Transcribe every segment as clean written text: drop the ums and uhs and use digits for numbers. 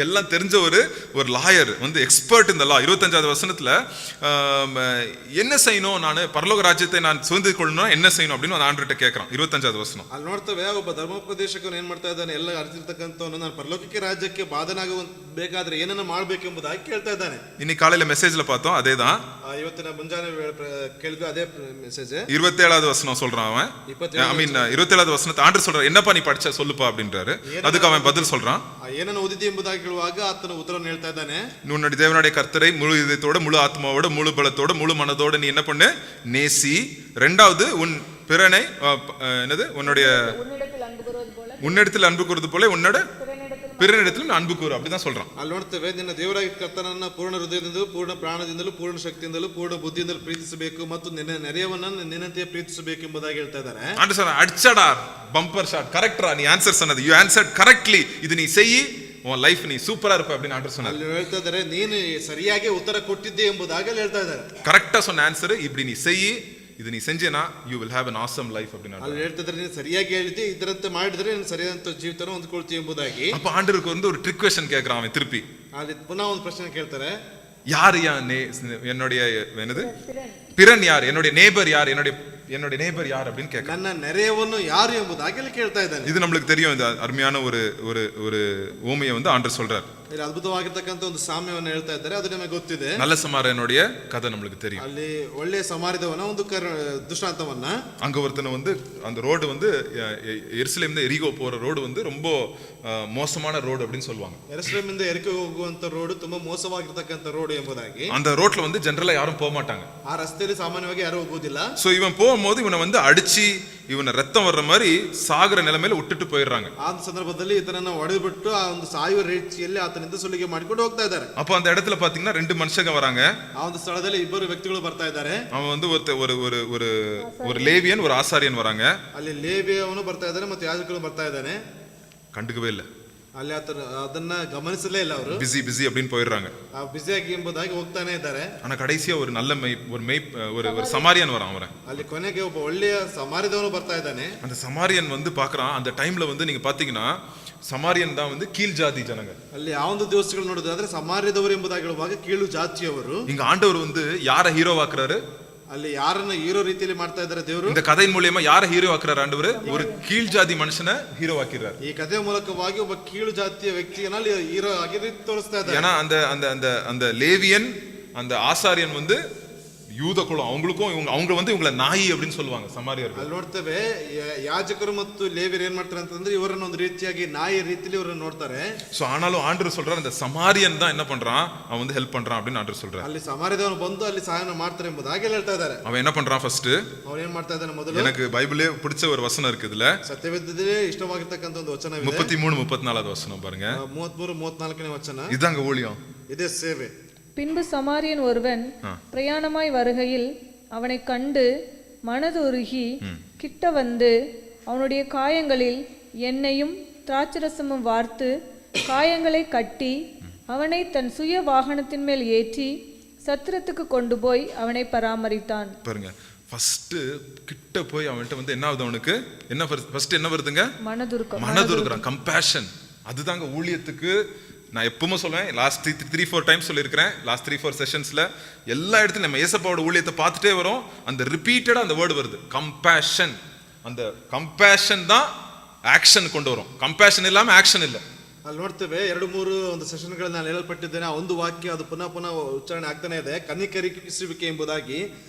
எல்லாம் தெரிஞ்ச ஒரு லாயர் வந்து எக்ஸ்பர்ட் இந்த லா. 25வது வசனத்துல என்ன செய்யணும், நான் பரலோக ராஜ்யத்தை நான் சுதந்திரித்துக் கொள்ளணும், என்ன செய்யணும் அப்படின்னு அந்த ஆண்டவர்கிட்ட கேட்கறான். 25வது வசனம். ಅಲ್ಲಿ ನೋಡ್ತೇವೆ, ಒಬ್ಬ ಧರ್ಮೋಪದೇಶಕನು ಏನ್ ಮಾಡ್ತಾ ಇದ್ದಾನೆ, ಎಲ್ಲ ಅರಿತಿರ್ತಕ್ಕಂಥವನು ನಾನು ಪರಲೋಕಕ್ಕೆ ರಾಜ್ಯಕ್ಕೆ ಬಾಧನಾಗಬೇಕಾದ್ರೆ ಏನನ್ನ ಮಾಡಬೇಕೆಂಬುದಾಗಿ ಕೇಳ್ತಾ ಇದ್ದಾನೆ. இன்னைக்கு காலையில மெசேஜ்ல பார்த்தோம், அதேதான். ಇವತ್ತಿನ ಮುಂಜಾನೆ ಕೇಳಿದ್ವಿ, ಅದೇ ಮೆಸೇಜ್. 27வது வசனம் சொல்றான் அவன். 27வது வசனத்தை ஆண்டவர் சொல்றாரு, என்னப்பா நீ படிச்ச சொல்லுப்பா அப்படின்றாரு. அதுக்கு அவன் பதில் சொல்றான், ಏನನ್ನು ಓದಿದೆ ಎಂಬುದಾಗಿ ಹೇಳುವಾಗ ಆತನ ಉತ್ತರವನ್ನು ಹೇಳ್ತಾ ಇದ್ದಾನೆ. உன்னுடைய தேவனுடைய கர்த்தரை முழு இதயத்தோட, முழு ஆத்மாவோட, முழு பலத்தோட, முழு மனதோட நீ என்ன பண்ணு, நேசி. ரெண்டாவது, உன் பிறனை என்னது, உன்னிடத்தில் அன்பு கூறுவது போல உன்னோட பிறனிடத்திலும் அன்பு கூறு, அப்படிதான் சொல்றான். ಅಲ್ಲಿ ನೋಡ್ತೇವೆ, ನಿನ್ನ ದೇವರಾಗಿ ಕರ್ತನನ್ನ ಪೂರ್ಣ ಹೃದಯದಿಂದಲೂ, ಪೂರ್ಣ ಪ್ರಾಣದಿಂದಲೂ, ಪೂರ್ಣ ಶಕ್ತಿಯಿಂದಲೂ, ಪೂರ್ಣ ಬುದ್ಧಿಯಿಂದಲೂ ಪ್ರೀತಿಸಬೇಕು ಮತ್ತು ನಿನ್ನ ನೆರೆಯವನ್ನ ನಿನ್ನಂತೆ ಪ್ರೀತಿಸಬೇಕು ಎಂಬುದಾಗಿ ಹೇಳ್ತಾ ಇದ್ದಾರೆ. ஆண்டவர் சொல்றான், அடிச்சடா, பம்பர் ஷாட், கரெக்டா நீ ஆன்சர் சொன்னது, யூ ஆன்சர்ட் கரெக்ட்லி, இது நீ செய், உன் லைஃப் நீ சூப்பரா இருப்ப அப்படின்னு ஆண்டவர் சொன்னார். ಅಲ್ಲಿ ಹೇಳ್ತಾ ಇದ್ದಾರೆ, ನೀನು ಸರಿಯಾಗಿ ಉತ್ತರ ಕೊಟ್ಟಿದ್ದೆ ಎಂಬುದಾಗಿ ಹೇಳ್ತಾ ಇದ್ದಾರೆ. கரெக்டா சொன்ன ஆன்சர், இப்படி நீ செய், இது நீ செஞ்சேனா you will have an awesome life அப்படின்னு ಅಲ್ಲಿ ಹೇಳ್ತಿದ್ರೆ, ನೀನು ಸರಿಯಾಗಿ ಹೇಳಿದ್ದೆ, ಇದರಂತೆ ಮಾಡಿದ್ರೆ ನೀನು ಸರಿಯಾದಂತ ಜೀವಿತನ ಹೊಂದ್ಕೊಳ್ತೀಯ ಎಂಬುದಾಗಿ. அப்ப ஆண்டவருக்கு வந்து ஒரு ட்ரிக் क्वेश्चन கேக்குறான் அவன் திருப்பி. ಅಲ್ಲಿ ಪುನಃ ಒಂದು ಪ್ರಶ್ನೆ ಕೇಳ್ತಾರೆ, யார் என்னுடைய என்னது பிறன் யார், என்னுடைய நேபர் யார், என்னுடைய நேபர் யார் அப்படின்னு கேட்க, ನನ್ನ ನೆರೆಯವನು ಯಾರು ಎಂಬುದಾಗಿ ಅಲ್ಲಿ ಕೇಳ್ತಾ ಇದ್ದಾನೆ. இது நம்மளுக்கு தெரியும். இந்த அருமையான ஒரு ஓமையை வந்து ஆண்டவர் சொல்றார். ಇಲ್ಲಿ ಅದ್ಭುತವಾಗಿರ್ತಕ್ಕಂಥ ಒಂದು ಸಾಮ್ಯವನ್ನು ಹೇಳ್ತಾ ಇದ್ದಾರೆ, ಅದು ನಮಗೆ ಗೊತ್ತಿದೆ. நல்ல சமாரியனுடைய கதை நம்மளுக்கு தெரியும். ಅಲ್ಲಿ ಒಳ್ಳೆಯ ಸಮಾರ್ಯದವನ ಒಂದು ದೃಷ್ಟಾಂತವನ್ನ, அங்க ஒருத்தனை வந்து அந்த ரோடு வந்து எருசலேம்ல எரிகோ போற ரோடு வந்து ரொம்ப மோசமான ரோடு அப்படின்னு சொல்லுவாங்க. எருசலேமிಂದ ಎರಿಕೋ ಹೋಗುವಂತ ರೋಡ್ ತುಂಬಾ ಮೋಸವಾಗಿರ್ತಕ್ಕಂಥ ರೋಡ್ ಎಂಬುದಾಗಿ. அந்த ரோட்ல வந்து ஜெனரலா யாரும் போக மாட்டாங்க. ಆ ರಸ್ತೆಯಲ್ಲಿ ಸಾಮಾನ್ಯವಾಗಿ ಯಾರು ಹೋಗುವುದಿಲ್ಲ. சோ இவன் போகும்போது இவனை வந்து அடிச்சு இவனை ரத்தம் வர்ற மாதிரி சாகுற நிலைமையில விட்டுட்டு போயிடுறாங்க. ಆ ಸಂದರ್ಭದಲ್ಲಿ ಈತನನ್ನ ಹೊಡೆದುಬಿಟ್ಟು ಆ ಒಂದು ಸಾಯುವ ರೀತಿಯಲ್ಲಿ ಆತನಿಂದ ಸುಲಿಗೆ ಮಾಡಿಕೊಂಡು ಹೋಗ್ತಾ ಇದ್ದಾರೆ. அப்ப அந்த இடத்துல பாத்தீங்கன்னா 2 மனுஷங்க வராங்க. ಆ ಒಂದು ಸ್ಥಳದಲ್ಲಿ ಇಬ್ಬರು ವ್ಯಕ್ತಿಗಳು ಬರ್ತಾ ಇದ್ದಾರೆ. அவன் வந்து ஒரு லேவியன், ஒரு ஆசாரியன் வராங்க. ಅಲ್ಲಿ ಲೇವಿಯವನು ಬರ್ತಾ ಇದ್ದಾನೆ ಮತ್ತು ಯಾಜಕನು ಬರ್ತಾ ಇದ್ದಾನೆ. கண்டுக்கவே இல்ல, ಅಲ್ಲಿ ಅದನ್ನ ಗಮನಿಸಲೇ ಇಲ್ಲ. ಅವರು பிஸி அப்படின்னு போயிடுறாங்க. ಬಿಸಿಯಾಗಿ ಎಂಬುದಾಗಿ ಹೋಗ್ತಾನೆ ಇದ್ದಾರೆ. ஆனா கடைசியா ஒரு நல்ல ஒரு சமாரியன் வரான். அவன் ಅಲ್ಲಿ ಕೊನೆಗೆ ಒಬ್ಬ ಒಳ್ಳೆಯ ಸಮಾರ್ಯದವನು ಬರ್ತಾ ಇದ್ದಾನೆ. அந்த சமாரியன் வந்து பாக்குறான். அந்த டைம்ல வந்து நீங்க பாத்தீங்கன்னா சமாரியன் தான் வந்து கீழ் ஜாதி ஜனங்க. ಅಲ್ಲಿ ಆ ಒಂದು ದಿವಸಗಳು ನೋಡೋದಾದ್ರೆ ಸಮಾರ್ಯದವರು ಎಂಬುದಾಗಿ ಹೇಳುವಾಗ ಕೀಳು ಜಾತಿಯವರು. இங்க ஆண்டவர் வந்து யாரை ஹீரோவாக்குறாரு, ಅಲ್ಲಿ ಯಾರನ್ನ ಹೀರೋ ರೀತಿಯಲ್ಲಿ ಮಾಡ್ತಾ ಇದ್ದಾರೆ ದೇವರು. இந்த கதையின் மூலமா யாரை ஹீரோ ஆக்குறாரு ஆண்டவர், ஒரு கீழ் ஜாதி மனுஷனை ஹீரோ ஆக்கிறார். ಈ ಕಥೆಯ ಮೂಲಕವಾಗಿ ಒಬ್ಬ ಕೀಳು ಜಾತಿಯ ವ್ಯಕ್ತಿಯನ್ನ ಹೀರೋ ಆಗಿ ತೋರಿಸ್ತಾ ಇದ್ದಾರೆ. ஏன்னா அந்த லேவியன், அந்த ஆசாரியன் வந்து யூத குலம், அவங்க வந்து இவங்கள நாயி அப்படின்னு சொல்லுவாங்க சமாரியர்கள். ಅಲ್ಲಿ ನೋಡ್ತೇವೆ, ಯಾಜಕರು ಮತ್ತು ಲೇವಿಯರು ಏನ್ ಮಾಡ್ತಾರೆ ಅಂತಂದ್ರೆ ಇವರನ್ನ ಒಂದು ರೀತಿಯಾಗಿ ನಾಯಿ ರೀತಿಯಲ್ಲಿ ಇವರನ್ನ ನೋಡ್ತಾರೆ. சோ ஆனாலும் ஆண்டவர் சொல்றாரு, அந்த சமாரியன் தான் என்ன பண்றான், அவன் வந்து ஹெல்ப் பண்றான் அப்படின்னு ஆண்டவர் சொல்றாரு. ಅಲ್ಲಿ ಸಮಾರ್ಯದವನು ಬಂದು ಅಲ್ಲಿ ಸಹಾಯ ಮಾಡ್ತಾರೆ ಎಂಬುದಾಗಿ ಹೇಳ್ತಾ ಇದ್ದಾರೆ. அவன் என்ன பண்றான், ஃபர்ஸ்ட் அவன் ಏನ್ ಮಾಡ್ತಾ ಇದ್ದಾನೆ, ಮೊದಲು எனக்கு பைபிளே பிடிச்ச ஒரு வசனம் இருக்கு இதுல, ಸತ್ಯವೇದದಲ್ಲಿ ಇಷ್ಟವಾಗಿರ್ತಕ್ಕಂಥ ಒಂದು ವಚನ ಇದೆ. 33-34 ವಚனம் பாருங்க. 33-34ನೇ ವಚನ. இதாங்க ஊழியம், ಇದೇ ಸೇವೆ. பின்பு சமாரியன் ஒருவன் பிரயாணமாய் வருகையில் அவனை கண்டு மனதுருகி கிட்ட வந்து அவனுடைய காயங்களில் எண்ணெயும் திராட்சரசமும் வார்த்து காயங்களை கட்டி அவனை தன் சுய வாகனத்தின் மேல் ஏற்றி சத்திரத்துக்கு கொண்டு போய் அவனை பராமரித்தான். பாருங்க, ஃபர்ஸ்ட் கிட்ட போய் அவன்கிட்ட வந்து என்ன ஆகுது, அவனுக்கு என்ன ஃபர்ஸ்ட் என்ன வருதுங்க, மனதுருக்குறான், கம்பேஷன். அதுதாங்க ஊழியத்துக்கு நான் எப்பவுமே சொல்லுவேன். லாஸ்ட் 3-4 டைம்ஸ் சொல்லியிருக்கிறேன். லாஸ்ட் 3-4 செஷன்ஸ்ல எல்லா இடத்துலையும் நம்ம ஏசப்பாவோட ஊழியத்தை பார்த்துட்டே வரோம். அந்த ரிப்பீட்டடா அந்த வேர்டு வருது, கம்பேஷன். அந்த கம்பேஷன் தான் ஆக்ஷன் கொண்டு வரும். கம்பேஷன் இல்லாம ஆக்ஷன் இல்லை. ಅಲ್ಲಿ ನೋಡ್ತೇವೆ, 2-3 ಒಂದು ಸೆಷನ್ಗಳಲ್ಲಿ ನಾನು ಹೇಳಲ್ಪಟ್ಟಿದ್ದೇನೆ. ಆ ಒಂದು ವಾಕ್ಯ ಅದು ಪುನಃ ಉಚ್ಚಾರಣೆ ಆಗ್ತಾನೆ ಇದೆ, ಕನಿಕರಿಸುವಿಕೆ ಎಂಬುದಾಗಿ.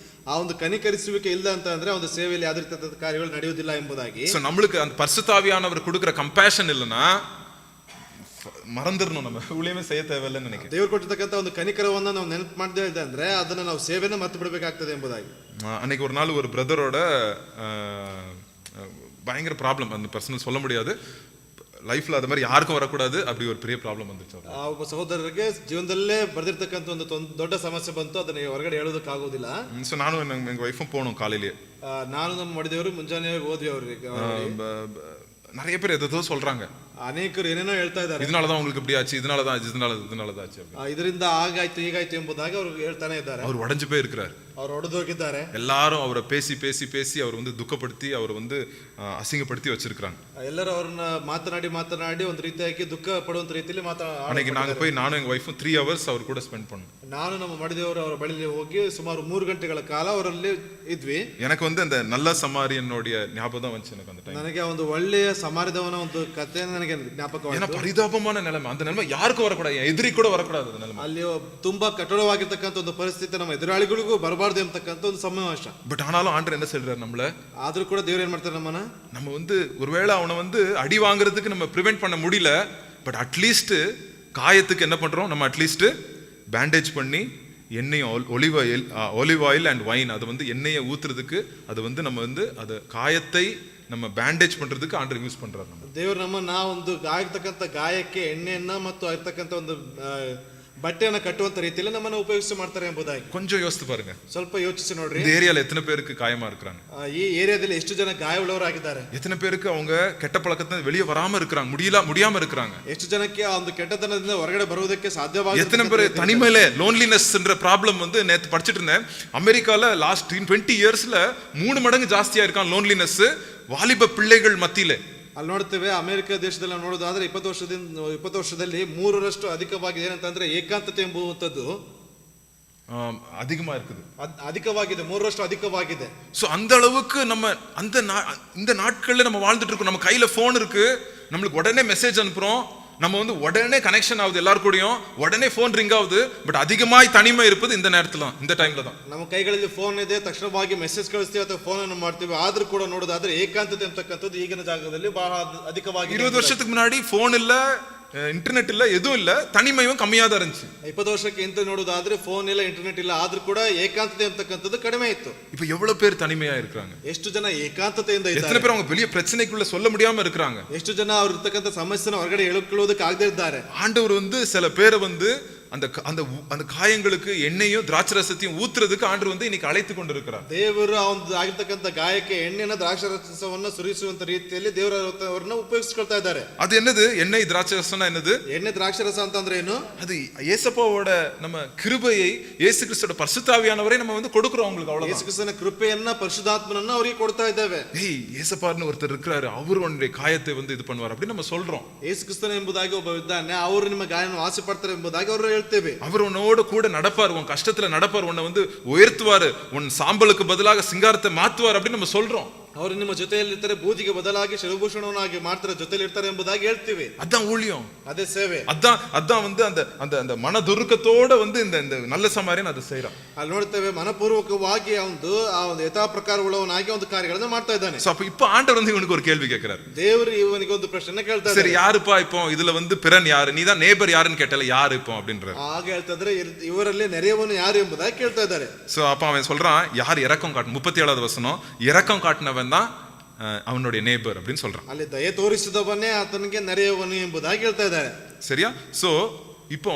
ಆ ಒಂದು ಕನಿಕರಿಸುವಿಕೆ ಇಲ್ಲ ಅಂತ ಅಂದ್ರೆ ಒಂದು ಸೇವೆಯಲ್ಲಿ ಯಾವುದೇ ರೀತಿಯಾದ ಕಾರ್ಯಗಳು ನಡೆಯುವುದಿಲ್ಲ ಎಂಬುದಾಗಿ. ಸೊ நம்மளுக்கு அந்த பரிசுத்தாவியானவர் கொடுக்கிற கம்பேஷன் இல்லைன்னா மறந்துடணும், நம்ம ஊழியமே செய்ய தேவையில்லைன்னு நினைக்கிறேன். ದೇವರು ಕೊಟ್ಟಿರ್ತಕ್ಕಂಥ ಒಂದು ಕನಿಕರವನ್ನ ನಾವು ನೆನಪು ಮಾಡದೇ ಇದೆ ಅಂದ್ರೆ ಅದನ್ನ ನಾವು ಸೇವೆನ ಮರ್ತು ಬಿಡಬೇಕಾಗ್ತದೆ ಎಂಬುದಾಗಿ. அன்னைக்கு ஒரு நாள் ஒரு பிரதரோட பயங்கர ப்ராப்ளம், அந்த பர்சனல் சொல்ல முடியாது, லைஃப்ல அது மாதிரி யாருக்கும் வரக்கூடாது, அப்படி ஒரு பெரிய ப்ராப்ளம் வந்துச்சு. ಒಬ್ಬ ಸಹೋದರರಿಗೆ ಜೀವನದಲ್ಲೇ ಬರೆದಿರ್ತಕ್ಕಂಥ ಒಂದು ದೊಡ್ಡ ಸಮಸ್ಯೆ ಬಂತು, ಅದನ್ನ ಹೊರಗಡೆ ಹೇಳೋದಕ್ಕಾಗೋದಿಲ್ಲ. ಸೊ ನಾನು எங்க வைஃபும் போனோம் காலையிலேயே. ನಾನು ನಮ್ಮ ಮಡಿದೇವರು ಮುಂಜಾನೆ ಹೋದ್ವಿ. ಅವ್ರಿಗೆ நிறைய பேர் எதோ சொல்றாங்க, ಅನೇಕರು ಏನೇನೋ ಹೇಳ್ತಾ ಇದ್ದಾರೆ. இதனாலதான் உங்களுக்கு இப்படி ஆச்சு, இதனாலதான் ஆச்சு. ಇದರಿಂದ ಆಗಾಯ್ತು ಹೀಗಾಯ್ತು ಎಂಬುದಾಗಿ ಅವರು ಹೇಳ್ತಾನೆ ಇದ್ದಾರೆ. அவர் உடைஞ்சு போய் இருக்கிறார். ಅವರು ಹೊಡೆದೋಗಿದ್ದಾರೆ. எல்லாரும் அவரை பேசி பேசி பேசி அவர் வந்து துக்கப்படுத்தி அவர் வந்து அசிங்கப்படுத்தி வச்சிருக்காங்க. ಎಲ್ಲರೂ ಅವ್ರನ್ನ ಮಾತನಾಡಿ ಒಂದು ರೀತಿಯಾಗಿ ದುಃಖ ಪಡುವಂತ ರೀತಿಯಲ್ಲಿ அன்னைக்கு நாங்க போய் நானும் எங்க வைஃபும் 3 hours அவர் கூட ஸ்பெண்ட் பண்ணோம். ನಾನು ನಮ್ಮ ಮಡಿದೇವರು ಅವರ ಬಳಿಯಲ್ಲಿ ಹೋಗಿ ಸುಮಾರು 3 ಗಂಟೆಗಳ ಕಾಲ ಅವರಲ್ಲಿ ಇದ್ವಿ. எனக்கு வந்து அந்த நல்ல சமாரியனுடைய ஞாபகம் வந்துச்சு எனக்கு அந்த டைம். ನನಗೆ ಒಂದು ಒಳ್ಳೆಯ ಸಮಾರ್ಯದವನ ಒಂದು ಕಥೆ ನನಗೆ ಜ್ಞಾಪಕವಾಯಿತು. ஏன்னா பரிதாபமான நிலைமை, அந்த நிலைமை யாருக்கும் வரக்கூடாது, எதிரி கூட வரக்கூடாது அந்த நிலைமை. ಅಲ್ಲಿ ತುಂಬಾ ಕಠೋರವಾಗಿರ್ತಕ್ಕಂಥ ಒಂದು ಪರಿಸ್ಥಿತಿ ನಮ್ಮ ಎದುರಾಳಿಗಳಿಗೂ ಬರಬಾರ್ದು ಎಂಬತಕ್ಕಂಥ ಒಂದು ಸಮಾವೇಶ. பட் ஆனாலும் ஆண்டவர் என்ன சொல்றாரு நம்மள, ಆದ್ರೂ ಕೂಡ ದೇವರು ಏನ್ ಮಾಡ್ತಾರೆ ನಮ್ಮನ್ನ, நம்ம வந்து ஒருவேளை அவனை வந்து அடி வாங்குறதுக்கு நம்ம ப்ரிவென்ட் பண்ண முடியல, பட் அட்லீஸ்ட் காயத்துக்கு என்ன பண்றோம் நம்ம, அட்லீஸ்ட் பேண்டேஜ் பண்ணி எண்ணெயும் ஒலிவ் ஆயில் அண்ட் வைன், அது வந்து எண்ணெயை ஊத்துறதுக்கு, அது வந்து நம்ம வந்து அது காயத்தை நம்ம பேண்டேஜ் பண்றதுக்கு ஆண்டவர் யூஸ் பண்றாரு. நம்ம ದೇವರು ನಮ್ಮನ್ನ ಒಂದು ಆಗಿರ್ತಕ್ಕಂಥ ಗಾಯಕ್ಕೆ ಎಣ್ಣೆಯನ್ನ ಮತ್ತು ಆಗಿರ್ತಕ್ಕಂಥ ಒಂದು ಬಟ್ಟೆಯನ್ನ ಕಟ್ಟುವಂತ ರೀತಿಯಲ್ಲಿ ನಮ್ಮನ್ನ ಉಪಯೋಗಿಸಿ ಮಾಡ್ತಾರೆ ಎಂಬುದಾಗಿ கொஞ்சம் யோசித்து பாருங்க. ಸ್ವಲ್ಪ ಯೋಚಿಸಿ ನೋಡ್ರಿ, இந்த ஏரியால எத்தனை பேருக்கு காயமா இருக்காங்க, ಈ ಏರಿಯಾದಲ್ಲಿ ಎಷ್ಟು ಜನ ಗಾಯವುಳ್ಳವರಾಗಿದ್ದಾರೆ, எத்தனை பேருக்கு அவங்க கெட்ட பழக்கத்துல வெளியே வராம இருக்காங்க, முடியாம இருக்காங்க, ಎಷ್ಟು ಜನಕ್ಕೆ ಆ ಒಂದು ಕೆಟ್ಟತನದಿಂದ ಹೊರಗಡೆ ಬರುವುದಕ್ಕೆ ಸಾಧ್ಯವಾಗಿದೆ, எத்தனை பேர் தனிமையில லோன்லினஸ்ன்ற ப்ராப்ளம் வந்து நேத்து படிச்சிட்டு இருந்தேன், அமெரிக்கால லாஸ்ட் 20 இயர்ஸ்ல 3 மடங்கு ஜாஸ்தியா இருக்கான் லோன்லினஸ் வாலிப பிள்ளைகள் மத்தியில. ಅಲ್ಲಿ ನೋಡ್ತೇವೆ ಅಮೆರಿಕ ದೇಶದಲ್ಲಿ ನೋಡೋದಾದ್ರೆ 20 ವರ್ಷದಲ್ಲಿ 3ರಷ್ಟು ಅಧಿಕವಾಗಿದೆ. ಏನಂತಂದ್ರೆ ಏಕಾಂತತೆ ಎಂಬುವಂಥದ್ದು அதிகமா இருக்குது, அதிகವಾಗಿದೆ, 3ರಷ್ಟು அதிகವಾಗಿದೆ. சோ அந்த அளவுக்கு நம்ம இந்த நாட்கள்ல நம்ம வாழ்ந்துட்டு இருக்கோம். நம்ம கையில போன் இருக்கு, நம்மளுக்கு உடனே மெசேஜ் அனுப்புறோம், நம்ம வந்து உடனே கனெக்ஷன் ஆகுது எல்லாரும் கூடயும், உடனே போன் ரிங் ஆகுது. பட் அதிகமாய் தனிமை இருப்பது இந்த நேரத்துல, இந்த டைம்ல தான். ನಮ್ಮ ಕೈಗಳಲ್ಲಿ ಫೋನ್ ಇದೆ, ತಕ್ಷಣವಾಗಿ ಮೆಸೇಜ್ ಕಳಿಸ್ತೀವಿ ಅಥವಾ ಫೋನ್ ಅನ್ನು ಮಾಡ್ತೀವಿ. ಆದ್ರೂ ಕೂಡ ನೋಡೋದಾದ್ರೆ ಏಕಾಂತತೆ ಅಂತಕ್ಕಂಥದ್ದು ಈಗಿನ ಜಾಗದಲ್ಲಿ ಬಹಳ ಅಧಿಕವಾಗಿ. 20 வருஷத்துக்கு முன்னாடி போன் இல்ல, ಇಂಟರ್ನೆಟ್ ಇಲ್ಲ, ಎದುவும் ಇಲ್ಲ, ತನಿಮೆயும் ಕಮ್ಮಿಯಾದ இருந்துச்சு. 20 ವರ್ಷಕ್ಕೆ ಇಂತ ನೋಡೋದಾದ್ರೆ ಫೋನ್ ಇಲ್ಲ, ಇಂಟರ್ನೆಟ್ ಇಲ್ಲ, ಆದ್ರೂ ಕೂಡ ಏಕಾಂತತೆ ಅಂತಕ್ಕಂಥದ್ದು ಕಡಿಮೆ ಇತ್ತು. இப்ப எவ்வளவு பேர் தனிமையா இருக்காங்க, ಎಷ್ಟು ಜನ ಏಕಾಂತತೆಯಿಂದ ಇದ್ದಾರೆ, எத்தனை பேர் அவங்க வெளிய பிரச்சனைக்குள்ள சொல்ல முடியாம இருக்காங்க, ಎಷ್ಟು ಜನ ಅವ್ರ ಇರ್ತಕ್ಕಂಥ ಸಮಸ್ಯೆನ ಹೊರಗಡೆ ಹೇಳ್ಕೊಳ್ಳೋದಕ್ಕೆ ಆಗದೇ ಇದ್ದಾರೆ. ஆண்டவர் வந்து சில பேரை வந்து அந்த அந்த காயங்களுக்கு எண்ணெயும் திராட்சரசத்தையும் ஊத்துறதுக்கு ஆண்டவர் வந்து இன்னைக்கு அழைத்து கொண்டு இருக்கிறார். ದೇವರು ಆ ಒಂದು ಆಗಿರ್ತಕ್ಕಂಥ ಗಾಯಕ್ಕೆ ಎಣ್ಣೆನ ದ್ರಾಕ್ಷಾರಸವನ್ನ ಸುರಿಸುವಂತ ರೀತಿಯಲ್ಲಿ ದೇವರು ಅವರನ್ನ ಉಪಯೋಗಿಸ್ಕೊಳ್ತಾ ಇದ್ದಾರೆ. அது என்னது, எண்ணெய் திராட்சரசம்னா என்னது, ಎಣ್ಣೆ ದ್ರಾಕ್ಷಾರಸ ಅಂತಂದ್ರೆ ಏನು, அது இயேசுவோட நம்ம கிருபையை, இயேசு கிறிஸ்துவோட பரிசுத்தாவியானவரை நம்ம வந்து கொடுக்கிறோம் அவங்களுக்கு. அவ்வளவுதான். ಯೇಸು ಕ್ರಿಸ್ತನ ಕೃಪೆಯನ್ನ ಪರಿಶುದ್ಧಾತ್ಮನನ್ನ ಅವರಿಗೆ ಕೊಡ್ತಾ ಇದ್ದೇವೆ. ஏய் இயேசுப்பார்னு ஒருத்தர் இருக்காரு, அவர் உன்னுடைய காயத்தை வந்து இது பண்ணுவார் அப்படி நம்ம சொல்றோம். ಯೇಸು ಕ್ರಿಸ್ತನ ಎಂಬುದಾಗಿ ಒಬ್ಬ ಇದ್ದಾನೆ, ಅವರು ನಿಮ್ಮ ಗಾಯನ ವಾಸಿ ಪಡ್ತಾರೆ ಎಂಬುದಾಗಿ ಅವರು ಹೇಳ್ತೇವೆ. அவர் உன்னோட கூட நடப்பார், உன் கஷ்டத்துல நடப்பார், உன்னை வந்து உயர்த்துவார், உன் சாம்பலுக்கு பதிலாக சிங்காரத்தை மாத்துவார் அப்படின்னு நம்ம சொல்றோம். ಅವರು ನಿಮ್ಮ ಜೊತೆಯಲ್ಲಿ ಇರ್ತಾರೆ, ಬೂದಿಗೆ ಬದಲಾಗಿ ಶಿರಭೂಷಣವನ್ನಾಗಿ ಮಾಡ್ತಾರೆ, ಜೊತೆಲಿ ಇರ್ತಾರೆ ಎಂಬುದಾಗಿ ಹೇಳ್ತೀವಿ. அதான் ஊழியம், ಅದೇ ಸೇವೆ. அதான் வந்து அந்த அந்த அந்த மனதுருக்கத்தோட வந்து இந்த நல்ல சமாரியன் அதை செய்யறான். ಅಲ್ಲಿ ನೋಡ್ತೇವೆ ಮನಪೂರ್ವಕವಾಗಿ ಆ ಒಂದು ಯಥಾ ಪ್ರಕಾರ ಉಳ್ಳವನಾಗಿ ಒಂದು ಕಾರ್ಯಗಳನ್ನು ಮಾಡ್ತಾ ಇದ್ದಾನೆ. சோ அப்ப இப்ப ஆண்டவர் வந்து இவனுக்கு ஒரு கேள்வி கேட்கிறாரு. ದೇವರು ಇವನಿಗೆ ಒಂದು ಪ್ರಶ್ನೆ ಕೇಳ್ತಾ ಇದ್ದಾರೆ. சரி யாருப்பா இப்போ இதுல வந்து பிறன் யாரு, நீதான் நேபர் யாருன்னு கேட்டல, யாரு இப்போ அப்படின்றாரு. ಹಾಗೆ ಹೇಳ್ತಾ ಇದ್ದಾರೆ, ಇವರಲ್ಲಿ ನೆರೆಯವನು ಯಾರು ಎಂಬುದಾಗಿ ಕೇಳ್ತಾ ಇದ್ದಾರೆ. சோ அப்ப அவன் சொல்றான், யார் இரக்கம் காட்டணும், 37வது வசனம், இரக்கம் காட்டினவன் தான் அவனுடைய நேபர் அப்படின்னு சொல்றான். ಅಲ್ಲಿ ದಯೆ ತೋರಿಸಿದವನೇ ಆತನಿಗೆ ನೆರೆಯವನು ಎಂಬುದಾಗಿ ಹೇಳ್ತಾ ಇದ್ದಾರೆ. சரியா? சோ இப்போ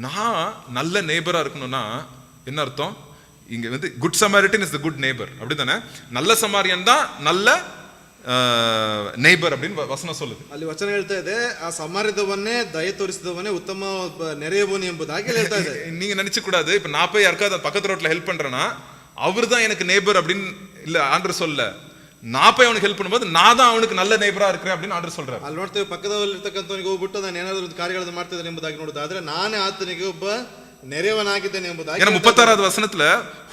நான் நல்ல நேபரா இருக்கணும்னா என்ன அர்த்தம், இங்க வந்து good Samaritan is the good neighbour அப்படிதானே, நல்ல சமாரியன் தான் நல்ல நேபர் அப்படின்னு வசனம் சொல்லுது. ಅಲ್ಲಿ ವಚನ ಹೇಳ್ತಾ ಇದೆ, ಆ ಸಮಾರ್ಯದವನ್ನೇ ದಯೆ ತೋರಿಸಿದವನೇ ಉತ್ತಮ ನೆರೆಯವನು ಎಂಬುದಾಗಿ ಹೇಳ್ತಾ ಇದೆ. நீங்க நினைச்சு கூடாது, இப்ப நான் போய் யாருக்காவது பக்கத்து ரோட்ல ஹெல்ப் பண்றேன்னா அவர் தான் எனக்கு நேபர் அப்படின்னு இல்ல ஆண்டவர் சொல்ல, நான் போய் அவனுக்கு ஹெல்ப் பண்ணும்போது நான் தான் அவனுக்கு நல்ல நேபரா இருக்கிறேன் அப்படின்னு ஆண்டவர் சொல்றாரு. ಅಲ್ಲಿ ನೋಡ್ತೇವೆ, ಪಕ್ಕದಲ್ಲಿ ಇರ್ತಕ್ಕಂಥವನಿಗೆ ಹೋಗ್ಬಿಟ್ಟು ನಾನು ಏನಾದರೂ ಒಂದು ಕಾರ್ಯಗಳನ್ನು ಮಾಡ್ತಿದ್ದೇನೆ ಎಂಬುದಾಗಿ ನೋಡೋದಾದ್ರೆ ನಾನೇ ಆತನಿಗೆ ಒಬ್ಬ ನೆರೆಯವನಾಗಿದ್ದೇನೆ ಎಂಬುದಾಗಿ. 36வது வசனத்துல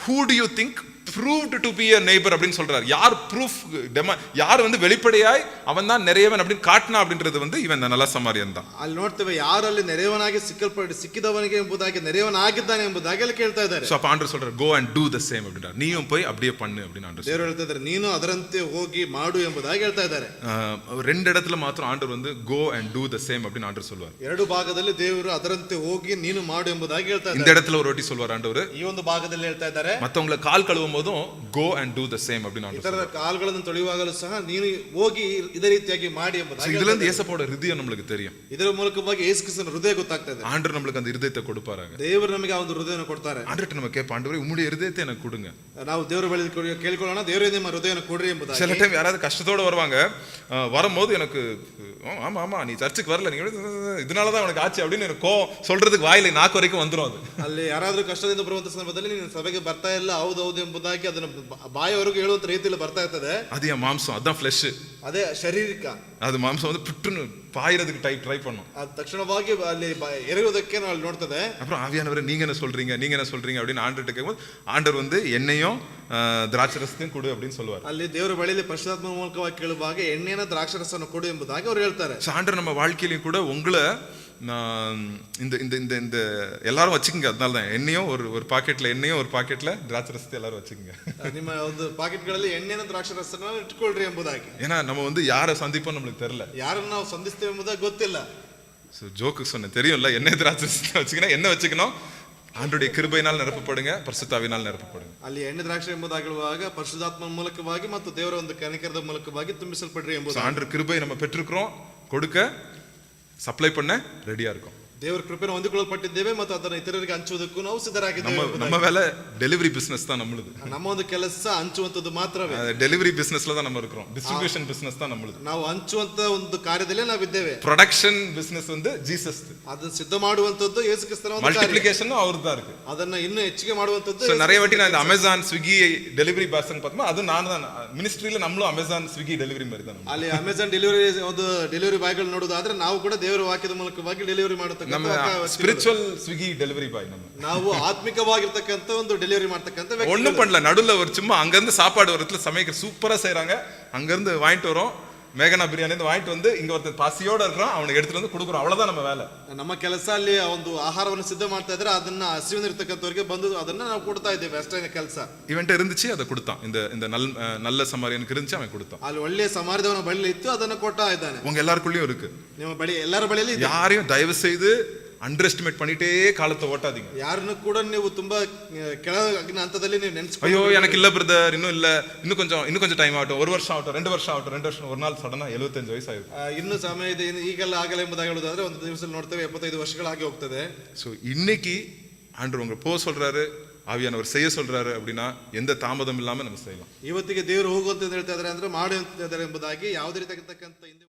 who do you think proved to be a neighbor அப்படின்னு சொல்றாரு. யார் ப்ரூஃப், யார் வந்து வெளிப்படையாய் அவன் தான் நிறையவன் அப்படின்னு காட்டினா அப்படின்றது வந்து இவன் நல்ல சமாரியன் தான். ಅಲ್ಲಿ ನೋಡ್ತೇವೆ, ಯಾರಲ್ಲಿ ನೆರೆಯವನಾಗಿ ಸಿಕ್ಕಿದವನಿಗೆ ಎಂಬುದಾಗಿ ನೆರೆಯವನಾಗಿದ್ದಾನೆ ಎಂಬುದಾಗಿ ಅಲ್ಲಿ ಕೇಳ್ತಾ ಇದ್ದಾರೆ. சோ அப்ப ஆண்டவர் சொல்றாரு, go and do the same அப்படின்றார். நீயும் போய் அப்படியே பண்ணு அப்படின்னு ஆண்டவர் ದೇವರು ಹೇಳ್ತಾ ಇದ್ದಾರೆ, ನೀನು ಅದರಂತೆ ಹೋಗಿ ಮಾಡು ಎಂಬುದಾಗಿ ಹೇಳ್ತಾ ಇದ್ದಾರೆ. ரெண்டு இடத்துல மாத்திரம் ஆண்டவர் வந்து go and do the same அப்படின்னு ஆண்டவர் சொல்வார். ಎರಡು ಭಾಗದಲ್ಲಿ ದೇವರು ಅದರಂತೆ ಹೋಗಿ ನೀನು ಮಾಡು ಎಂಬುದಾಗಿ ಹೇಳ್ತಾ ಇದ್ದಾರೆ. இந்த இடத்துல ஒரு வாட்டி சொல்வார் ஆண்டவர், ಈ ಒಂದು ಭಾಗದಲ್ಲಿ ಹೇಳ್ತಾ ಇದ್ದಾರೆ, மத்தவங்களை கால் கழுவும் போதும் go and do the same அப்படின்னு ஆண்டவர். ಇತರ ಕಾಲುಗಳನ್ನು ತೊಳೆಯುವಾಗಲೂ ಸಹ ನೀನು ಹೋಗಿ ಇದೇ ರೀತಿಯಾಗಿ ಮಾಡಿ ಎಂಬುದಾಗಿ. இதுல இருந்து இயேசுவோட ಹೃದயம் நமக்கு தெரியும். ಇದರ ಮೂಲಕವಾಗಿ ಯೇಸು ಕ್ರಿಸ್ತನ ಹೃದಯ ಗೊತ್ತಾಗ್ತಾ ಇದೆ. ஆண்டவர் நமக்கு அந்த ಹೃದயத்தை கொடுப்பாராங்க. ದೇವರು ನಮಗೆ ಆ ಒಂದು ಹೃದಯನ ಕೊಡ್ತಾರೆ. ஆண்டவர்ட்ட நம்ம கேட்போம், ஆண்டவரே உம்முடைய ಹೃದயத்தை எனக்கு கொடுங்க. ನಾವು ದೇವರ ಬಳಿ ಕೇಳಿಕೊಳ್ಳೋಣ, ದೇವರೇ ನಿಮ್ಮ ಹೃದಯನ ಕೊಡ್ರಿ ಎಂಬುದಾಗಿ. சில டைம் யாராவது கஷ்டத்தோட வருவாங்க, வரும்போது எனக்கு ஆமா ஆமா நீ சர்ச்சுக்கு வரல நீங்க இதனாலதான் உனக்கு ஆச்சு அப்படின்னு எனக்கு சொல்றதுக்கு வாயில நாக்கு வரைக்கும் வந்துடும் அது. ಅಲ್ಲಿ ಯಾರಾದ್ರೂ ಕಷ್ಟದಿಂದ ಬರುವಂತ ಸಂದರ್ಭದಲ್ಲಿ ನೀನು ಸಭೆಗೆ ಬರ್ತಾ ಇಲ್ಲ ಹೌದು ಎಂಬುದಾಗಿ ಅದನ್ನ ಬಾಯವರೆಗೂ ಹೇಳುವಂತ ರೀತಿಯಲ್ಲಿ ಬರ್ತಾ ಇರ್ತದೆ. அது என் மாம்சம், அதான் ஃபிளஷ். ಅದೇ ಶಾರೀರಿಕ. அது மாம்சம் வந்து புட்டுன்னு பாயிறதுக்கு ட்ரை பண்ணும். அது ತಕ್ಷಣವಾಗಿ ಅಲ್ಲಿ ಎರೆಯುವುದಕ್ಕೆ ನಾವು ನೋಡ್ತದೆ. அப்புறம் ஆவியானவரே நீங்க என்ன சொல்றீங்க அப்படின்னு ஆண்டவர்கிட்ட கேட்கும்போது ஆண்டவர் வந்து எண்ணெயும் திராட்சரசத்தையும் கொடு அப்படின்னு சொல்லுவார். ಅಲ್ಲಿ ದೇವರ ಬಳಿಯಲ್ಲಿ ಪರಿಶುದ್ಧಾತ್ಮ ಮೂಲಕವಾಗಿ ಕೇಳುವಾಗ ಎಣ್ಣೆನ ದ್ರಾಕ್ಷರಸವನ್ನು ಕೊಡು ಎಂಬುದಾಗಿ ಅವರು ಹೇಳ್ತಾರೆ. ஆண்டவர் நம்ம வாழ்க்கையிலும் கூட உங்களை இந்த இந்த இந்த இந்த எல்லாரும் வச்சுக்கோங்க. அதனால தான் எண்ணெயும் ஒரு பாக்கெட்ல எண்ணெயும் ஒரு பாக்கெட்ல திராட்சரசத்தை எல்லாரும் வச்சுக்கோங்க. ನಿಮ್ಮ ಒಂದು ಪಾಕೆಟ್ಗಳಲ್ಲಿ ಎಣ್ಣೆನ ದ್ರಾಕ್ಷರಸನ ಇಟ್ಕೊಳ್ರಿ ಎಂಬುದಾಗಿ. ஏன்னா நம்ம வந்து யாரை சந்திப்போம் நம்மளுக்கு தெரியல, ಯಾರನ್ನ ನಾವು ಸಂಧಿಸ್ತೇವೆ ಎಂಬುದಾಗಿ ಗೊತ್ತಿಲ್ಲ. ஜோக்கு சொன்னேன் தெரியும்ல, எண்ணெய் திராட்சரசத்தை வச்சுக்கணும். என்ன வச்சுக்கணும்? ஆண்டவருடைய கிருபையினால் நிரப்பப்படுங்க, பரிசுத்தாவினால் நிரப்பப்படுங்க. ಅಲ್ಲಿ ಎಣ್ಣೆ ದ್ರಾಕ್ಷಿ ಎಂಬುದಾಗಿರುವಾಗ ಪರಿಶುದ್ಧಾತ್ಮ ಮೂಲಕವಾಗಿ ಮತ್ತು ದೇವರ ಒಂದು ಕನಿಕರದ ಮೂಲಕವಾಗಿ ತುಂಬಿಸಲ್ಪಡ್ರಿ ಎಂಬುದು. ஆண்டவர் கிருபை நம்ம பெற்றிருக்கிறோம், கொடுக்க ಸಪ್ಲೈ பண்ண ரெடியா இருக்கும். ದೇವರ ಕೃಪೆಯನ್ನು ಹೊಂದಿಕೊಳ್ಳಲ್ಪಟ್ಟಿದ್ದೇವೆ ಮತ್ತು ಅದನ್ನು ಇತರರಿಗೆ ಹಂಚುವುದಕ್ಕೂ ನಾವು ಸಿದ್ಧರಾಗಿದ್ದೇವೆ. நம்ம வேலை டெலிவரி பிசினஸ் தான் நம்மளுது. ನಮ್ಮ ಒಂದು ಕೆಲಸ ಹಂಚುವಂತದ್ದು ಮಾತ್ರವೇ. டெலிவரி பிசினஸ்ல தான் நம்ம இருக்கிறோம். டிஸ்ட்ரிபியூஷன் பிசினஸ் தான் நம்மளுது. ನಾವು ಹಂಚುವಂತ ಒಂದು ಕಾರ್ಯದಲ್ಲೇ ನಾವಿದ್ದೇವೆ. ಪ್ರೊಡಕ್ಷನ್ ಬಿಸಿನೆಸ್ வந்து ஜீசஸ். ಅದನ್ನು ಸಿದ್ಧ ಮಾಡುವಂತದ್ದು ಯೇಸು ಕ್ರಿಸ್ತನ ಒಂದು ಕಾರ್ಯ. மல்டிப்ளிகேஷன் அவர்தான் தான் இருக்கு. ಅದನ್ನ ಇನ್ನೂ ಹೆಚ್ಚಿಗೆ ಮಾಡುವಂತದ್ದು. நிறைய வாட்டி நான் இந்த அமேசான் ஸ்விக்கி டெலிவரி பாஸ்ன்னு பார்த்தோம், அது நான் தான் மினிஸ்ட்ரியில நம்மளும் அமேசான் ஸ்விக்கி டெலிவரி மாதிரி தான். ಅಲ್ಲಿ ಅಮೆಜಾನ್ ಡೆಲಿವರಿ ಒಂದು ಡೆಲಿವರಿ ಬಾಯ್ಗಳು ನೋಡೋದಾದ್ರೆ ನಾವು ಕೂಡ ದೇವರ ವಾಕ್ಯದ ಮೂಲಕವಾಗಿ ಡೆಲಿವರಿ ಮಾಡತಕ್ಕಂತ ಸ್ಪಿರಿಚುವಲ್ ಸ್ವಿಗ್ಗಿ ಡೆಲಿವರಿ ಬಾಯ್. ನಾವು ಆತ್ಮಿಕವಾಗಿರ್ತಕ್ಕಂಥ ಒಂದು ಡೆಲಿವರಿ ಮಾಡ್ತಕ್ಕಂಥ ವ್ಯಕ್ತಿ. ஒண்ணும் பண்ணல, நடுவுல ஒரு சும்மா அங்கிருந்து சாப்பாடு வரத்துல சமைக்கிற சூப்பரா செய்யறாங்க, அங்கிருந்து வாங்கிட்டு வரோம் மேகனா பிரியாணி வாங்கிட்டு வந்து இங்க ஒருத்தர் பசியோட இருக்கிறோம், அவனுக்கு எடுத்துட்டு வந்து கொடுக்குறோம், அவ்வளவுதான் நம்ம வேலை. ನಮ್ಮ ಕೆಲಸ ಅಲ್ಲಿ ಒಂದು ಆಹಾರವನ್ನು ಸಿದ್ಧ ಮಾಡ್ತಾ ಇದ್ರೆ ಅದನ್ನ ಹಸಿವಿನಿರ್ತಕ್ಕಂಥವ್ರಿಗೆ ಬಂದು ಅದನ್ನ ನಾವು ಕೊಡ್ತಾ ಇದ್ದೇವೆ, ಅಷ್ಟೇ ಕೆಲಸ. இவன்ட்ட இருந்துச்சு அதை கொடுத்தான், இந்த நல்ல சமாரியனுக்கு இருந்துச்சு அவன் கொடுத்தான். ಅಲ್ಲಿ ಒಳ್ಳೆಯ ಸಮಾರ್ಯದವನ ಬಳಿ ಇತ್ತು, ಅದನ್ನ ಕೊಡ್ತಾ ಇದ್ದಾನೆ. உங்க எல்லாருக்குள்ளயும் இருக்கு. ನಿಮ್ಮ ಬಳಿ ಎಲ್ಲರ ಬಳಿಯಲ್ಲಿ ಇದೆ. யாரையும் தயவு செய்து ಅಂಡರ್ ಎಸ್ಟಿಮೇಟ್ பண்ணிட்டே காலத்தை ஓட்டாதீங்க. ಯಾರನ್ನು ಕೂಡ ನೀವು ತುಂಬಾ ಕೆಳಗಿನ ಹಂತದಲ್ಲಿ ನೀವು ನೆನೆಸ್ಕೊಂಡು ஐயோ எனக்கு இல்ல பிரதர், இன்னும் கொஞ்சம் டைம் ஆகட்டும், 1 வருஷம் ஆகட்டும், 2 வருஷம் ஆகட்டும், 2 வருஷம், ஒரு நாள் சடனா 75 ವಯಸ್ಸು ಆಗುತ್ತೆ. ಇನ್ನು ಸಮಯ ಇದೆ, ಈಗೆಲ್ಲ ಆಗಲ್ಲ ಎಂಬುದಾಗಿ ಹೇಳೋದಾದ್ರೆ ಒಂದು ದಿವಸ ನೋಡ್ತೇವೆ 75 ವರ್ಷಗಳಾಗಿ ಹೋಗ್ತದೆ. ஸோ இன்னைக்கு ஆண்டவர் உங்களை போக சொல்றாரு, ஆவியானவர் செய்ய சொல்றாரு அப்படின்னா எந்த தாமதம் இல்லாம நம்ம செய்யலாம். ಇವತ್ತಿಗೆ ದೇವರು ಹೋಗುವಂತ ಹೇಳ್ತಾ ಇದ್ದಾರೆ ಅಂದ್ರೆ ಮಾಡಿ ಅಂತ ಎಂಬುದಾಗಿ ಯಾವುದೇ ರೀತಿಯಾಗಿರ್ತಕ್ಕಂಥ